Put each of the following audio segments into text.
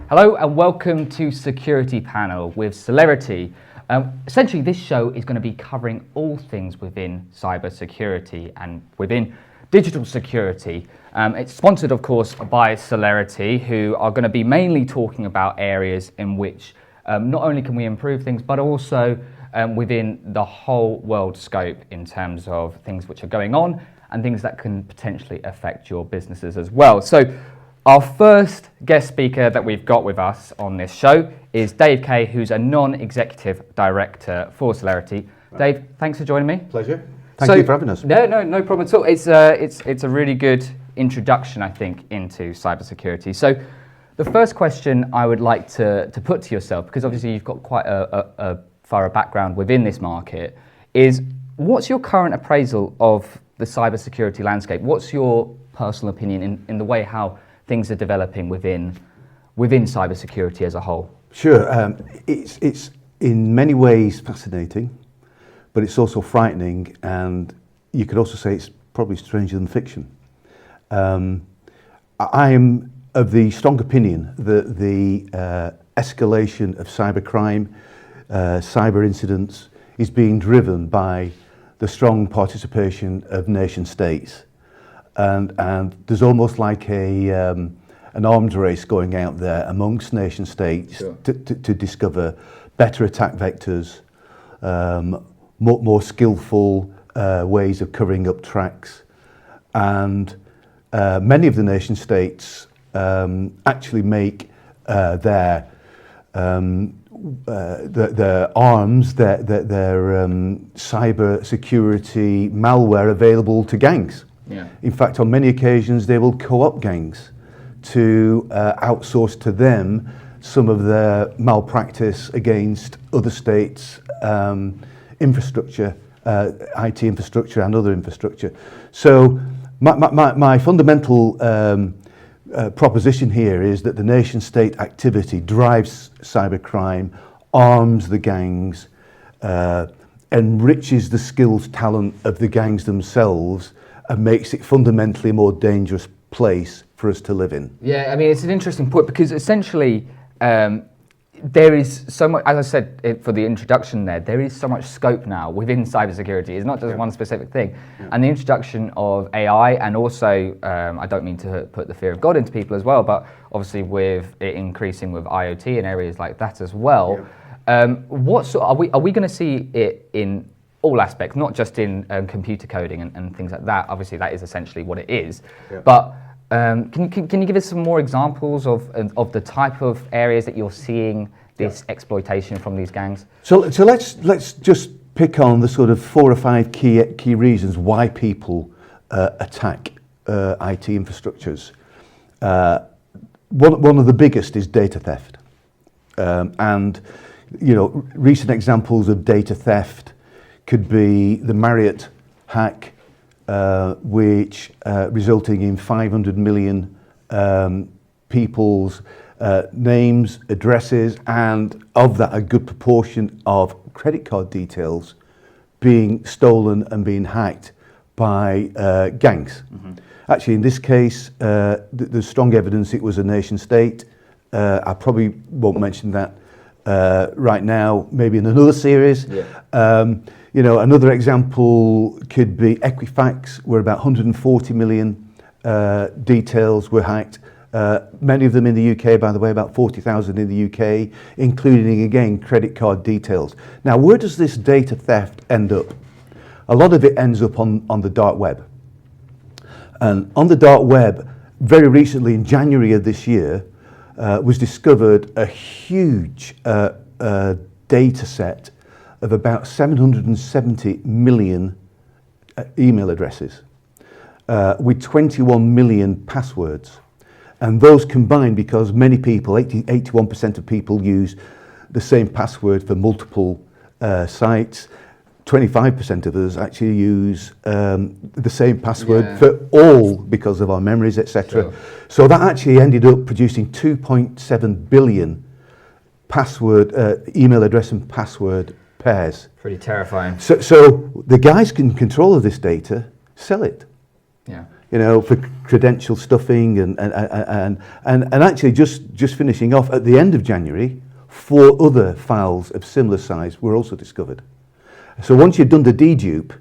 Hello and welcome to Security Panel with Celerity. Essentially, this show is going to be covering all things within cybersecurity and within digital security. It's sponsored, of course, by Celerity, who are going to be mainly talking about areas in which not only can we improve things, but also within the whole world scope in terms of things which are going on and things that can potentially affect your businesses as well. So our first guest speaker that we've got with us on this show is Dave Kay, who's a non-executive director for Celerity. Right. Dave, thanks for joining me. Pleasure. Thank you for having us. No problem at all. It's a really good introduction, I think, into cybersecurity. So the first question I would like to put to yourself, because obviously you've got quite a thorough background within this market, is what's your current appraisal of the cybersecurity landscape? What's your personal opinion in the way how things are developing within cybersecurity as a whole? Sure. It's in many ways fascinating, but it's also frightening, and you could also say it's probably stranger than fiction. I am of the strong opinion that the escalation of cybercrime, cyber incidents, is being driven by the strong participation of nation states. And there's almost like an arms race going out there amongst nation states. Sure. to discover better attack vectors, more skillful ways of covering up tracks. And many of the nation states actually make their arms, their cyber security malware available to gangs. Yeah. In fact, on many occasions, they will co-opt gangs to outsource to them some of their malpractice against other states' infrastructure, IT infrastructure and other infrastructure. So my fundamental proposition here is that the nation-state activity drives cybercrime, arms the gangs, enriches the skills, talent of the gangs themselves, and makes it fundamentally a more dangerous place for us to live in. Yeah, I mean, it's an interesting point because essentially there is so much, as I said for the introduction there is so much scope now within cybersecurity. It's not just one specific thing. Yeah. And the introduction of AI, and also, I don't mean to put the fear of God into people as well, but obviously with it increasing with IoT and areas like that as well, what sort are we going to see it in all aspects, not just in computer coding and things like that? Obviously, that is essentially what it is. Yeah. But can you give us some more examples of the type of areas that you're seeing this exploitation from these gangs? So let's just pick on the sort of 4 or 5 key reasons why people attack IT infrastructures. One of the biggest is data theft, and recent examples of data theft could be the Marriott hack, which resulting in 500 million people's names, addresses, and of that a good proportion of credit card details being stolen and being hacked by gangs. Mm-hmm. Actually, in this case, there's strong evidence it was a nation state. I probably won't mention that right now, maybe in another series. Yeah. Another example could be Equifax, where about 140 million details were hacked. Many of them in the UK, by the way, about 40,000 in the UK, including, again, credit card details. Now, where does this data theft end up? A lot of it ends up on the dark web. And on the dark web, very recently, in January of this year, was discovered a huge data set of about 770 million email addresses with 21 million passwords. And those combined, because many people, 81% of people use the same password for multiple sites, 25% of us actually use the same password for all because of our memories, etc. Sure. So that actually ended up producing 2.7 billion password, email address and password pairs. Pretty terrifying. So the guys in control of this data sell it. Yeah. for credential stuffing and actually just finishing off at the end of January, 4 other files of similar size were also discovered. So once you've done the dedupe,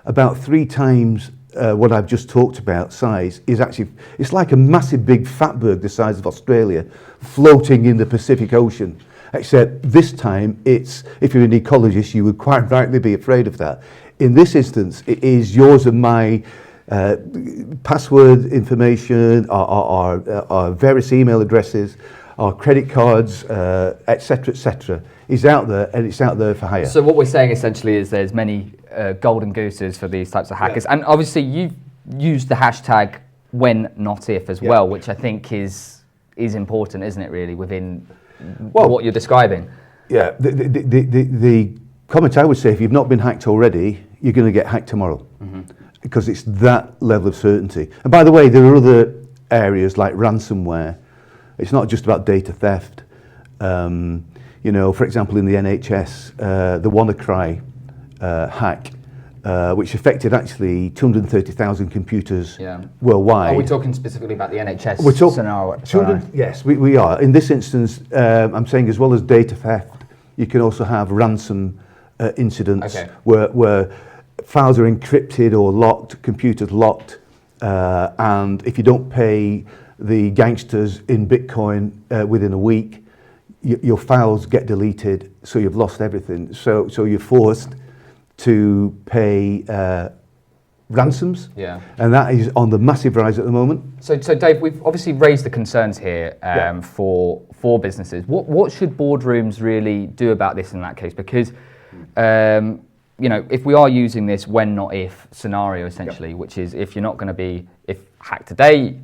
about 3 times what I've just talked about size is actually, it's like a massive big fatberg the size of Australia floating in the Pacific Ocean. Except this time, it's, if you're an ecologist, you would quite rightly be afraid of that. In this instance, it is yours and my password information, our various email addresses, our credit cards, etc., is out there, and it's out there for hire. So what we're saying essentially is there's many golden gooses for these types of hackers. Yeah. And obviously you've used the hashtag when not if as well, which I think is important, isn't it, really, within what you're describing? Yeah, the comment I would say, if you've not been hacked already, you're going to get hacked tomorrow, because it's that level of certainty. And by the way, there are other areas like ransomware. It's not just about data theft. For example, in the NHS, the WannaCry hack, which affected actually 230,000 computers worldwide. Are we talking specifically about the NHS scenario? Yes, we are. In this instance, I'm saying as well as data theft, you can also have ransom incidents where files are encrypted or locked, computers locked, and if you don't pay the gangsters in Bitcoin within a week, your files get deleted, so you've lost everything. So you're forced to pay ransoms, and that is on the massive rise at the moment. So Dave, we've obviously raised the concerns here for businesses. What should boardrooms really do about this in that case? Because if we are using this when not if scenario essentially, which is if you're not going to be hacked today,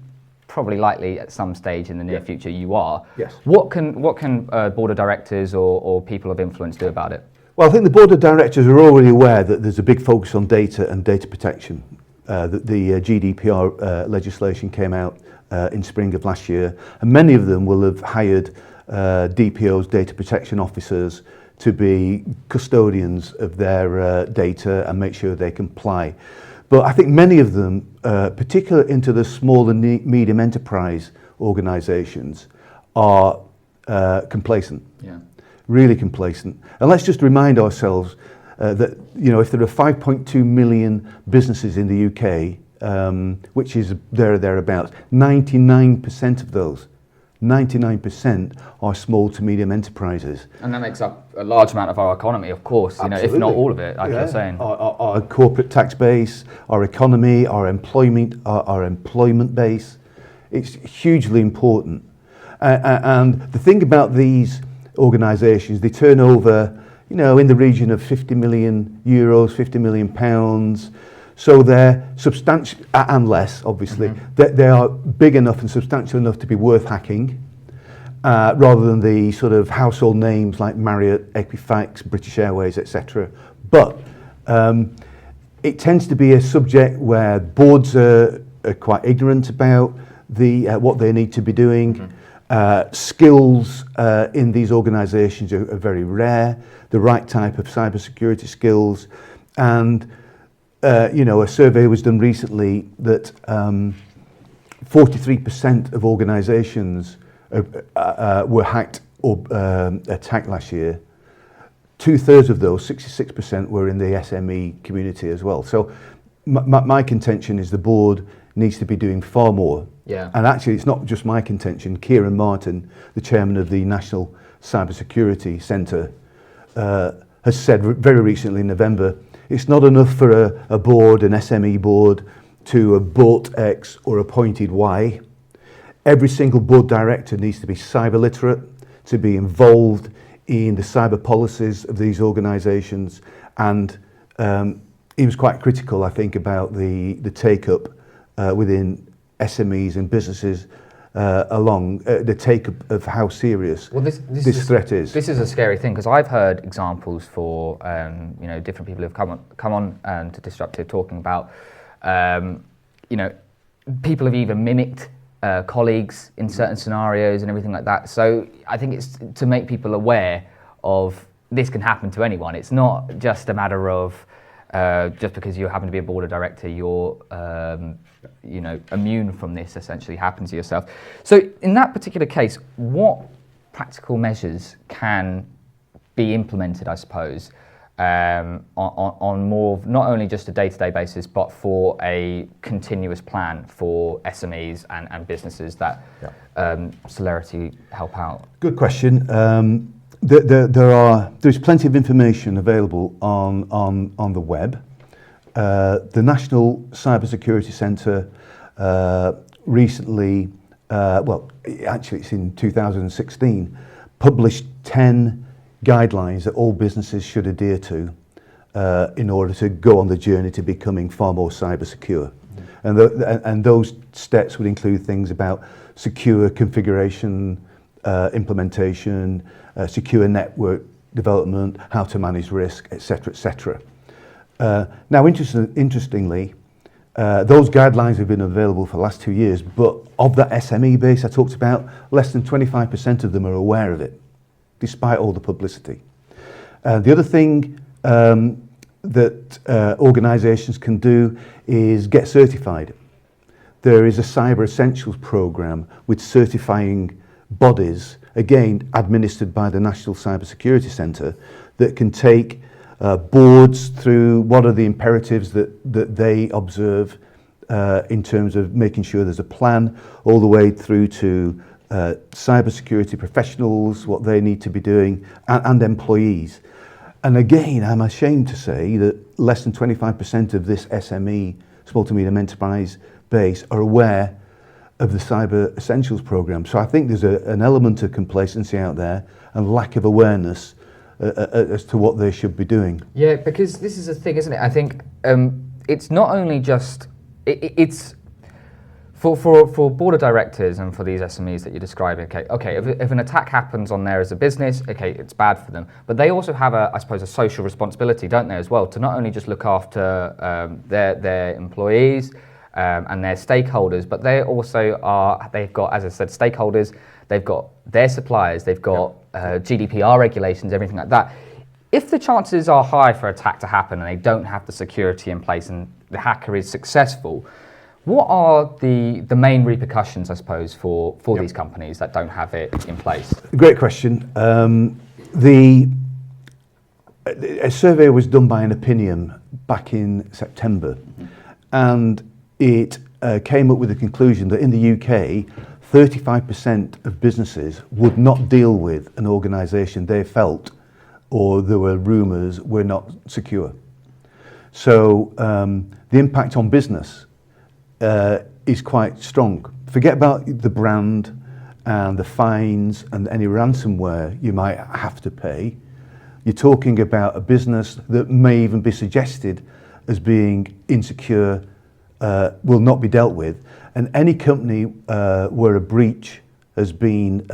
probably likely at some stage in the near future you are. Yes. What can board of directors or people of influence do about it? Well, I think the board of directors are already aware that there's a big focus on data and data protection. The GDPR legislation came out in spring of last year, and many of them will have hired DPOs, data protection officers, to be custodians of their data and make sure they comply. But I think many of them, particularly into the small and medium enterprise organisations, are complacent. Yeah. Really complacent. And let's just remind ourselves that if there are 5.2 million businesses in the UK, which is thereabouts, 99% of those, 99% are small to medium enterprises. And that makes up a large amount of our economy, of course, if not all of it, like you're saying. Our corporate tax base, our economy, our employment base, it's hugely important. And the thing about these organisations, they turn over, in the region of 50 million euros, 50 million pounds. So they're substantial, and less, obviously. They are big enough and substantial enough to be worth hacking, rather than the sort of household names like Marriott, Equifax, British Airways, etc. But it tends to be a subject where boards are quite ignorant about what they need to be doing. Skills in these organisations are very rare, the right type of cybersecurity skills. And a survey was done recently that 43% of organisations were hacked or attacked last year. 2/3 of those, 66%, were in the SME community as well. So my contention is the board needs to be doing far more. Yeah. And actually, it's not just my contention. Kieran Martin, the chairman of the National Cybersecurity Centre, has said very recently in November, it's not enough for a board, an SME board, to have bought X or appointed Y. Every single board director needs to be cyber literate, to be involved in the cyber policies of these organisations. And he was quite critical, I think, about the take-up within SMEs and businesses along the take-up of how serious this threat is. This is a scary thing, because I've heard examples for different people who've come on to Disruptive talking about people have even mimicked colleagues in certain scenarios and everything like that. So I think it's to make people aware of this can happen to anyone. It's not just a matter of just because you happen to be a board of director, you're immune from this essentially happening to yourself. So in that particular case, what practical measures can be implemented, I suppose, on more not only just a day-to-day basis, but for a continuous plan for SMEs and businesses that Celerity help out? Good question. There's plenty of information available on the web. The National Cybersecurity Centre recently, actually it's in 2016, published 10 guidelines that all businesses should adhere to in order to go on the journey to becoming far more cyber secure. And those steps would include things about secure configuration, implementation, secure network development, how to manage risk, etc., etc. Now, interestingly, those guidelines have been available for the last 2 years, but of that SME base I talked about, less than 25% of them are aware of it, despite all the publicity. The other thing that organisations can do is get certified. There is a Cyber Essentials programme with certifying bodies, again administered by the National Cybersecurity Centre, that can take boards through what are the imperatives that they observe in terms of making sure there's a plan, all the way through to cybersecurity professionals, what they need to be doing, and employees. And again, I'm ashamed to say that less than 25% of this SME, small to medium enterprise base, are aware of the Cyber Essentials programme. So I think there's an element of complacency out there and lack of awareness as to what they should be doing. Yeah, because this is a thing, isn't it? I think it's not only just, it's for board of directors and for these SMEs that you're describing, okay, if an attack happens on there as a business, okay, it's bad for them. But they also have, I suppose, a social responsibility, don't they, as well, to not only just look after their employees and their stakeholders, but they also they've got, as I said, stakeholders, they've got their suppliers, they've got GDPR regulations, everything like that. If the chances are high for an attack to happen and they don't have the security in place and the hacker is successful, what are the main repercussions, I suppose, for these companies that don't have it in place? Great question. A survey was done by an Opinium back in September, and it came up with the conclusion that in the UK, 35% of businesses would not deal with an organisation they felt, or there were rumours, were not secure. So the impact on business is quite strong. Forget about the brand and the fines and any ransomware you might have to pay. You're talking about a business that may even be suggested as being insecure, will not be dealt with. And any company where a breach has been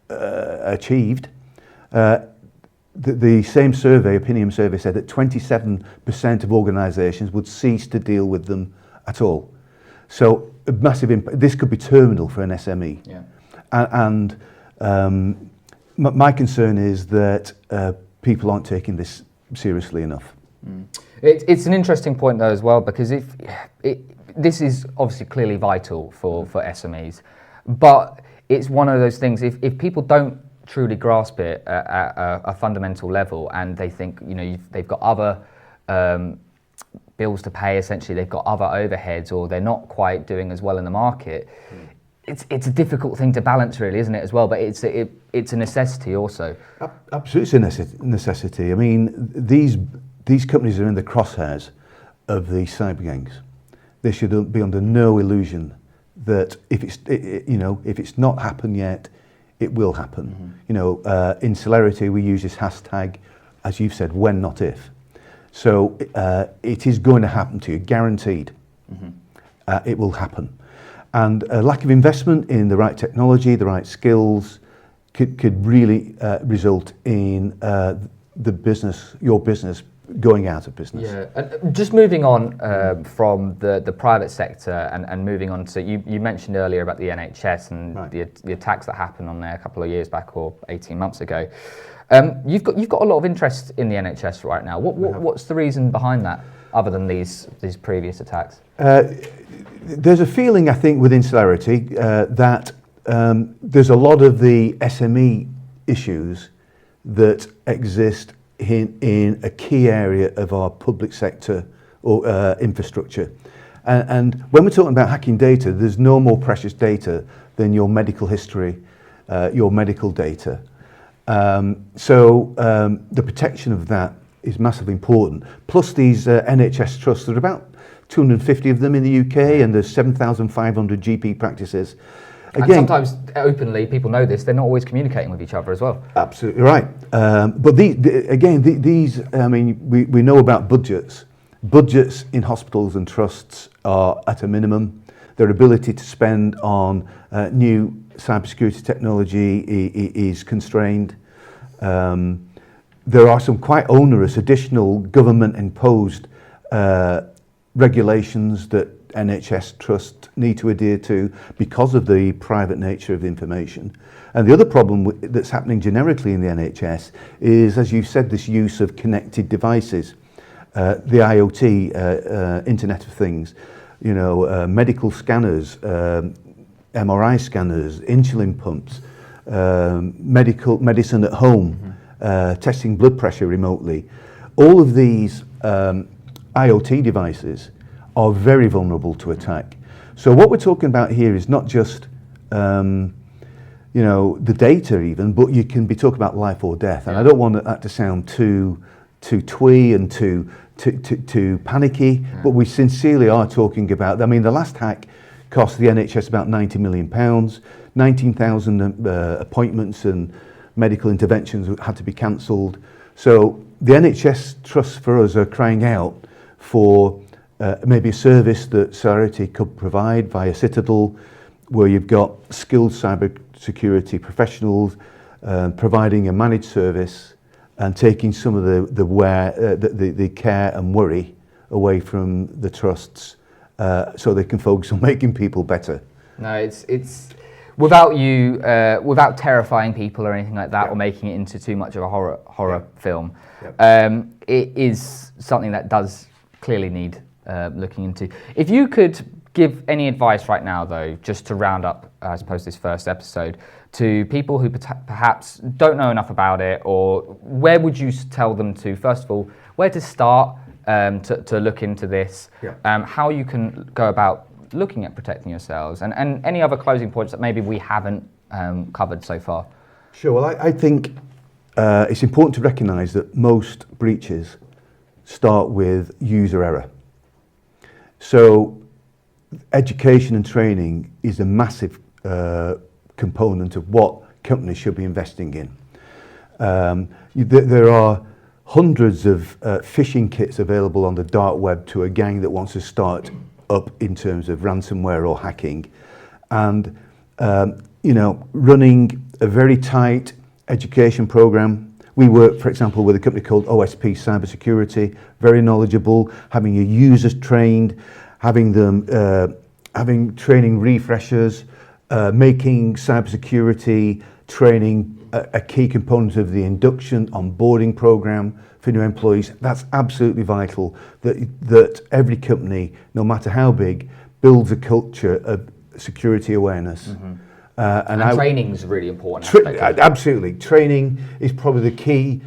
achieved, the same survey, Opinion survey, said that 27% of organisations would cease to deal with them at all. So a massive impact. This could be terminal for an SME. Yeah. And my concern is that people aren't taking this seriously enough. It's an interesting point though as well, because this is obviously clearly vital for SMEs, but it's one of those things, if people don't truly grasp it at a fundamental level and they think, they've got other bills to pay, essentially they've got other overheads, or they're not quite doing as well in the market, it's a difficult thing to balance really, isn't it, as well? But it's a necessity also. Absolutely, it's a necessity. I mean, these companies are in the crosshairs of the cyber gangs. They should be under no illusion that if it's not happened yet, it will happen. Mm-hmm. In Celerity, we use this hashtag, as you've said, when not if. So it is going to happen to you, guaranteed. Mm-hmm. It will happen. And a lack of investment in the right technology, the right skills, could really result in your business going out of business. Yeah, and just moving on from the private sector and moving on to, you mentioned earlier about the NHS and the attacks that happened on there a couple of years back or 18 months ago. You've got a lot of interest in the NHS right now. What's the reason behind that, other than these previous attacks? There's a feeling, I think, within Celerity that there's a lot of the SME issues that exist in a key area of our public sector or infrastructure. And when we're talking about hacking data, there's no more precious data than your medical history, your medical data. So the protection of that is massively important. Plus these NHS trusts, there are about 250 of them in the UK, and there's 7,500 GP practices. Again, and sometimes openly, people know this, they're not always communicating with each other as well. Absolutely right. But these, I mean, we know about budgets. Budgets in hospitals and trusts are at a minimum. Their ability to spend on new cybersecurity technology is constrained. There are some quite onerous additional government-imposed regulations that NHS trusts need to adhere to because of the private nature of the information. And the other problem that's happening generically in the NHS is, as you said, this use of connected devices, the IoT, Internet of Things, you know, medical scanners, MRI scanners, insulin pumps, medicine at home, testing blood pressure remotely. All of these IoT devices are very vulnerable to attack. So what we're talking about here is not just you know, the data even, but you can be talking about life or death. And I don't want that to sound too twee and too panicky, but we sincerely are talking about, I mean, the last hack cost the NHS about £90 million, 19,000 appointments and medical interventions had to be cancelled. So the NHS trusts for us are crying out for maybe a service that Celerity could provide via Citadel, where you've got skilled cybersecurity professionals providing a managed service and taking some of the care and worry away from the trusts, so they can focus on making people better. No, it's without terrifying people or anything like that, or making it into too much of a horror film. It is something that does clearly need looking into. If you could give any advice right now, though, just to round up, I suppose, this first episode, to people who perhaps don't know enough about it, or where would you tell them to, first of all, where to start to look into this, how you can go about looking at protecting yourselves, and any other closing points that maybe we haven't covered so far? Sure. Well, I think it's important to recognise that most breaches start with user error. So education and training is a massive component of what companies should be investing in. There are hundreds of phishing kits available on the dark web to a gang that wants to start up in terms of ransomware or hacking. And you know, running a very tight education program. We work, for example, with a company called OSP Cybersecurity, very knowledgeable, having your users trained, having them having training refreshers, making cybersecurity training a key component of the induction onboarding program for new employees. That's absolutely vital, that every company, no matter how big, builds a culture of security awareness. And training is really important. Absolutely. Training is probably the key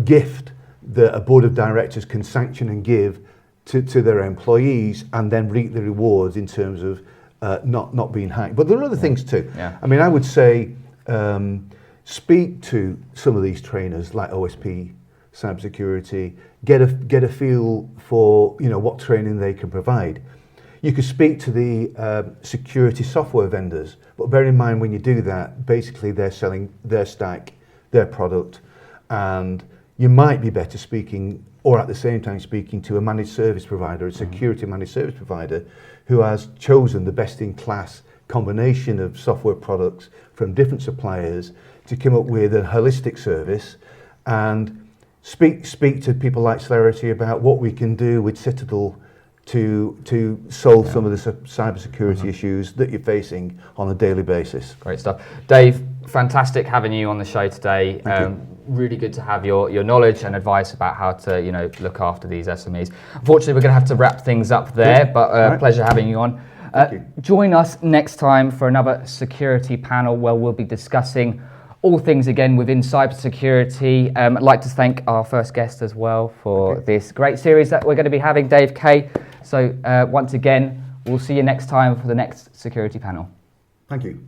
gift that a board of directors can sanction and give to their employees, and then reap the rewards in terms of not being hacked. But there are other things too. I mean, I would say speak to some of these trainers like OSP Cybersecurity, get a feel for, you know, what training they can provide. You could speak to the security software vendors, but bear in mind when you do that, basically they're selling their stack, their product, and you might be better speaking, or at the same time speaking to a managed service provider, a security managed service provider, who has chosen the best-in-class combination of software products from different suppliers to come up with a holistic service. And speak to people like Celerity about what we can do with Citadel to solve some of the cybersecurity issues that you're facing on a daily basis. Great stuff. Dave, fantastic having you on the show today. Really good to have your knowledge and advice about how to look after these SMEs. Unfortunately, we're going to have to wrap things up there, but pleasure having you on. Join us next time for another security panel where we'll be discussing all things again within cybersecurity. I'd like to thank our first guest as well for this great series that we're going to be having, Dave Kay. So once again, we'll see you next time for the next security panel. Thank you.